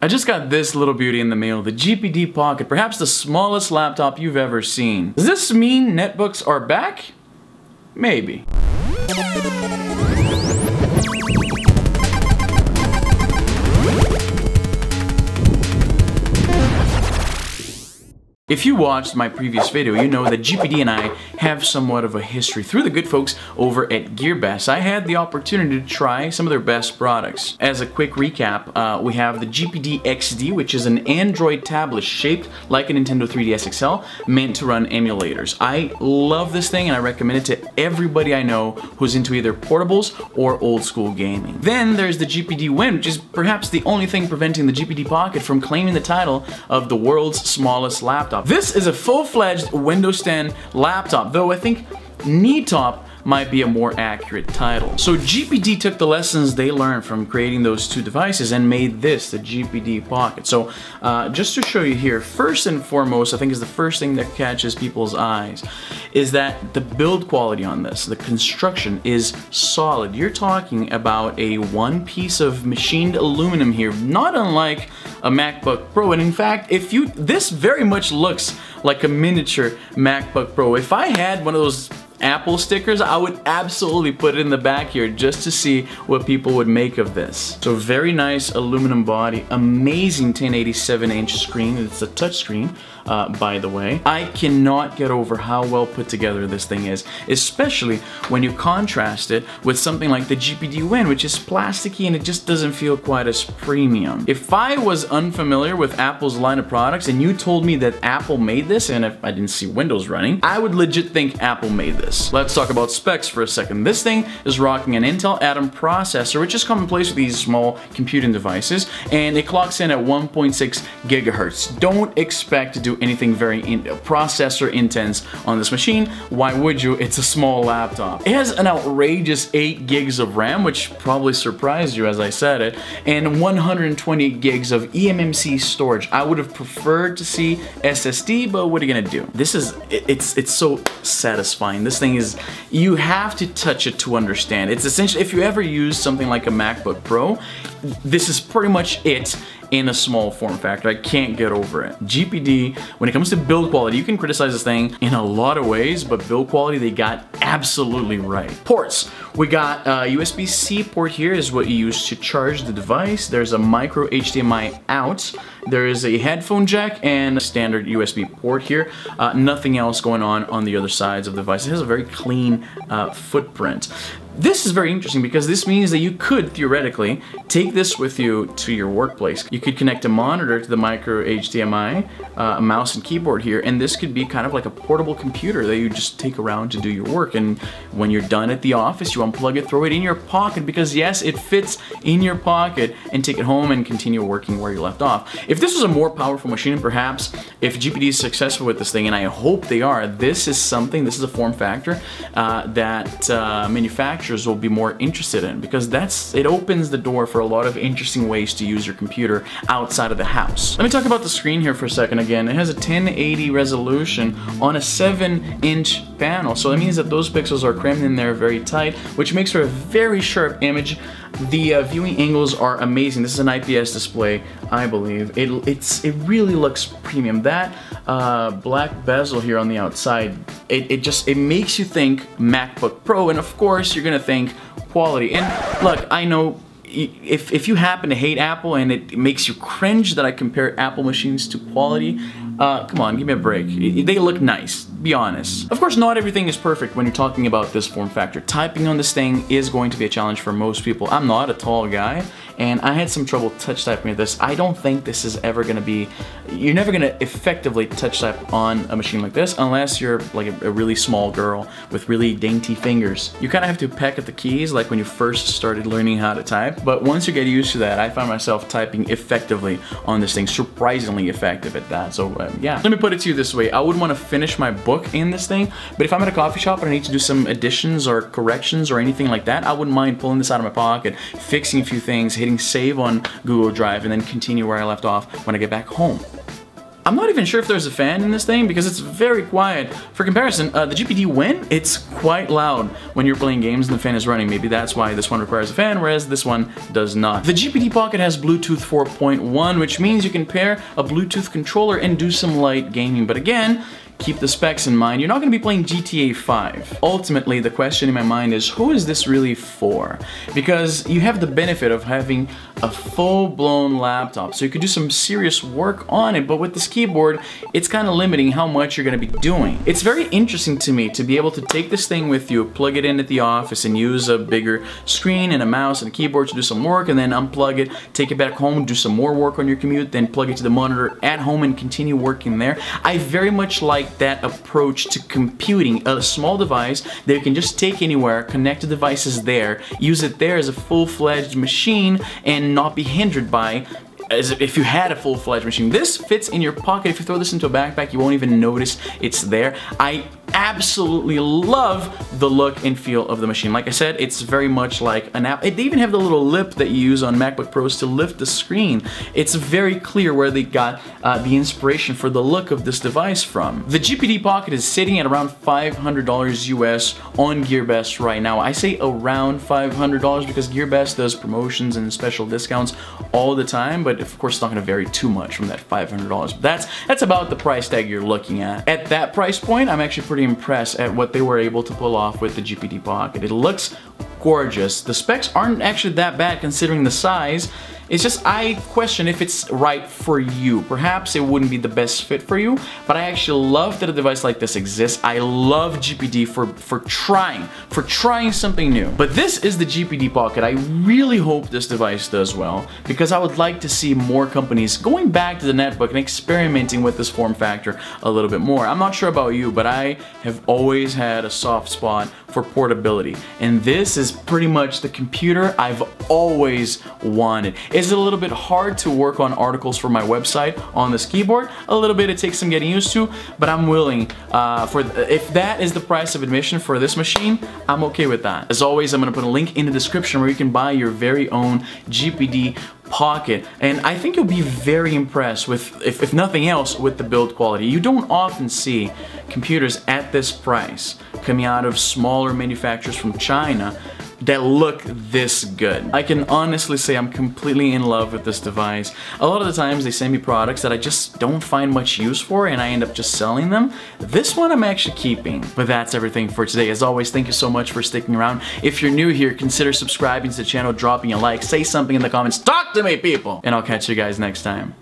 I just got this little beauty in the mail, the GPD Pocket, perhaps the smallest laptop you've ever seen. Does this mean netbooks are back? Maybe. If you watched my previous video, you know that GPD and I have somewhat of a history through the good folks over at GearBest. I had the opportunity to try some of their best products. As a quick recap, we have the GPD XD, which is an Android tablet shaped like a Nintendo 3DS XL, meant to run emulators. I love this thing and I recommend it to everybody I know who's into either portables or old school gaming. Then there's the GPD Win, which is perhaps the only thing preventing the GPD Pocket from claiming the title of the world's smallest laptop. This is a full-fledged Windows 10 laptop, though I think knee top might be a more accurate title. So GPD took the lessons they learned from creating those two devices and made this, the GPD Pocket. So just to show you here, first and foremost, I think is the first thing that catches people's eyes, is that the build quality on this, the construction is solid. You're talking about a one piece of machined aluminum here, not unlike a MacBook Pro. And in fact, this very much looks like a miniature MacBook Pro. If I had one of those Apple stickers, I would absolutely put it in the back here just to see what people would make of this. So very nice aluminum body, amazing 1087-inch screen. It's a touch screen, by the way. I cannot get over how well put together this thing is, especially when you contrast it with something like the GPD Win, which is plasticky and it just doesn't feel quite as premium. If I was unfamiliar with Apple's line of products and you told me that Apple made this and if I didn't see Windows running, I would legit think Apple made this. Let's talk about specs for a second. This thing is rocking an Intel Atom processor, which is commonplace with these small computing devices, and it clocks in at 1.6 gigahertz. Don't expect to do anything very processor intense on this machine. Why would you? It's a small laptop. It has an outrageous 8 gigs of RAM, which probably surprised you as I said it, and 120 gigs of eMMC storage. I would have preferred to see SSD, but what are you gonna do? This is, it's so satisfying. This thing is, you have to touch it to understand. It's essentially, if you ever use something like a MacBook Pro, this is pretty much it in a small form factor. I can't get over it. GPD, when it comes to build quality, you can criticize this thing in a lot of ways, but build quality, they got absolutely right. Ports, we got a USB-C port here is what you use to charge the device. There's a micro HDMI out. There is a headphone jack and a standard USB port here. Nothing else going on the other sides of the device. It has a very clean footprint. This is very interesting because this means that you could theoretically take this with you to your workplace. You could connect a monitor to the micro HDMI, a mouse and keyboard here, and this could be kind of like a portable computer that you just take around to do your work. And when you're done at the office, you unplug it, throw it in your pocket, because yes, it fits in your pocket, and take it home and continue working where you left off. If this was a more powerful machine, and perhaps if GPD is successful with this thing, and I hope they are, this is a form factor that manufacturers will be more interested in, because it opens the door for a lot of interesting ways to use your computer outside of the house. Let me talk about the screen here for a second again. It has a 1080 resolution on a 7-inch panel, so that means that those pixels are crammed in there very tight, which makes for a very sharp image. The viewing angles are amazing. This is an IPS display, I believe. It really looks premium. That black bezel here on the outside, it makes you think MacBook Pro, and of course you're gonna think quality. And look, I know if you happen to hate Apple and it makes you cringe that I compare Apple machines to quality, come on, give me a break. They look nice, be honest. Of course, not everything is perfect when you're talking about this form factor. Typing on this thing is going to be a challenge for most people. I'm not a tall guy, and I had some trouble touch typing with this. I don't think this is ever gonna be, you're never gonna effectively touch type on a machine like this unless you're like a really small girl with really dainty fingers. You kind of have to peck at the keys like when you first started learning how to type, but once you get used to that, I find myself typing effectively on this thing, surprisingly effective at that. So yeah, let me put it to you this way. I wouldn't want to finish my book in this thing, but if I'm at a coffee shop and I need to do some additions or corrections or anything like that, I wouldn't mind pulling this out of my pocket, fixing a few things, hitting save on Google Drive, and then continue where I left off when I get back home. I'm not even sure if there's a fan in this thing because it's very quiet. For comparison, the GPD Win, it's quite loud when you're playing games and the fan is running. Maybe that's why this one requires a fan, whereas this one does not. The GPD Pocket has Bluetooth 4.1, which means you can pair a Bluetooth controller and do some light gaming. But again, keep the specs in mind. You're not going to be playing GTA 5. Ultimately, the question in my mind is, who is this really for? Because you have the benefit of having a full-blown laptop, so you could do some serious work on it, but with this keyboard, it's kind of limiting how much you're going to be doing. It's very interesting to me to be able to take this thing with you, plug it in at the office, and use a bigger screen and a mouse and a keyboard to do some work, and then unplug it, take it back home, do some more work on your commute, then plug it to the monitor at home and continue working there. I very much like that approach to computing, a small device that you can just take anywhere, connect the devices there, use it there as a full-fledged machine, and not be hindered by as if you had a full-fledged machine. This fits in your pocket. If you throw this into a backpack, you won't even notice it's there. I absolutely love the look and feel of the machine. Like I said, it's very much like an app. They even have the little lip that you use on MacBook Pros to lift the screen. It's very clear where they got the inspiration for the look of this device from. The GPD Pocket is sitting at around $500 US on GearBest right now. I say around $500 because GearBest does promotions and special discounts all the time, but of course it's not going to vary too much from that $500. That's about the price tag you're looking at. At that price point, I'm actually pretty impressed at what they were able to pull off with the GPD Pocket. It looks gorgeous. The specs aren't actually that bad considering the size. It's just I question if it's right for you. Perhaps it wouldn't be the best fit for you, but I actually love that a device like this exists. I love GPD for trying something new. But this is the GPD Pocket. I really hope this device does well because I would like to see more companies going back to the netbook and experimenting with this form factor a little bit more. I'm not sure about you, but I have always had a soft spot for portability, and this is pretty much the computer I've always wanted. Is it a little bit hard to work on articles for my website on this keyboard? A little bit, it takes some getting used to, but I'm willing if that is the price of admission for this machine, I'm okay with that. As always, I'm gonna put a link in the description where you can buy your very own GPD Pocket, and I think you'll be very impressed with, if nothing else, with the build quality. You don't often see computers at this price coming out of smaller manufacturers from China that look this good. I can honestly say I'm completely in love with this device. A lot of the times they send me products that I just don't find much use for and I end up just selling them. This one I'm actually keeping. But that's everything for today. As always, thank you so much for sticking around. If you're new here, consider subscribing to the channel, dropping a like, say something in the comments, talk to me people! And I'll catch you guys next time.